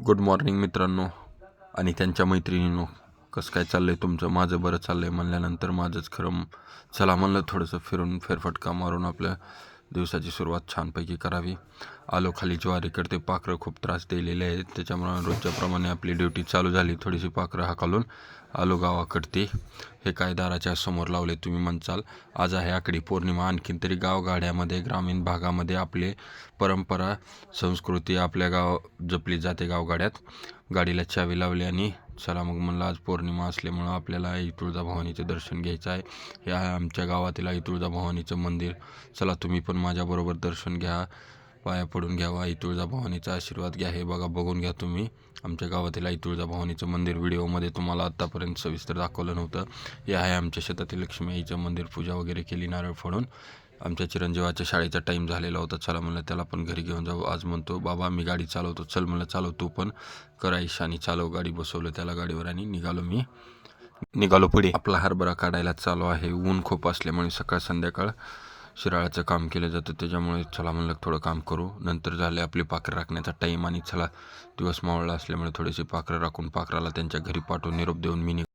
Good morning मित्रांनो आणि त्यांच्या मैत्रिणींनो. कसं काय चाललं आहे तुमचं? माझं बरं चाललं आहे म्हणल्यानंतर माझंच खरं चला म्हणलं थोडंसं फेरफटका मारून आपल्या दिवसाची सुरुवात छानपैकी करावी. आलो खाली ज्वारी करते. पाखरं खूप त्रास दिलेले आहेत, त्याच्यामुळे रोजच्याप्रमाणे आपली ड्युटी चालू झाली. थोडीशी पाखरं हाकालून आलो गावाकडते. हे काय दाराच्या समोर लावले तुम्ही म्हणचाल. आज आहे आषाढी पौर्णिमा. आणखीन तरी गावगाड्यामध्ये ग्रामीण भागामध्ये आपले परंपरा संस्कृती आपल्या गाव जपली जाते. गावगाड्यात गाडीला चावी लावली आणि चला मग म्हणलं आज पौर्णिमा असल्यामुळं आपल्याला आई तुळजाभवानीचं दर्शन घ्यायचं आहे. हे आहे आमच्या गावातील आई तुळजाभवानीचं मंदिर. चला तुम्ही पण माझ्याबरोबर दर्शन घ्या, पाया पडून घ्यावा, आई तुळजाभवानीचा आशीर्वाद घ्या. हे बघून घ्या तुम्ही आमच्या गावातील आई तुळजाभवानीचं मंदिर. व्हिडिओमध्ये तुम्हाला आत्तापर्यंत सविस्तर दाखवलं नव्हतं. हे आहे आमच्या शेतातील लक्ष्मी आईचं मंदिर. पूजा वगैरे केली नारळ फोडून. आमच्या चिरंजीवाच्या शाळेचा टाईम झालेला होता. चला म्हणलं त्याला पण घरी घेऊन जाऊ. आज म्हणतो बाबा मी गाडी चालवतो. चल म्हणलं चालव तू पण, कर आईशानी चालव गाडी. बसवलं त्याला गाडीवर आणि निघालो पुढे. आपला हरभरा काढायला चालू आहे. ऊन खूप असल्यामुळे सकाळ संध्याकाळ शिराळाचं काम केलं जातं, त्याच्यामुळे चला म्हणलं थोडं काम करू. नंतर झाले आपली पाखरं राखण्याचा टाईम आणि चला दिवस मावळला असल्यामुळे थोडीशी पाखरं राखून पाखराला त्यांच्या घरी पाठवून निरोप देऊन मी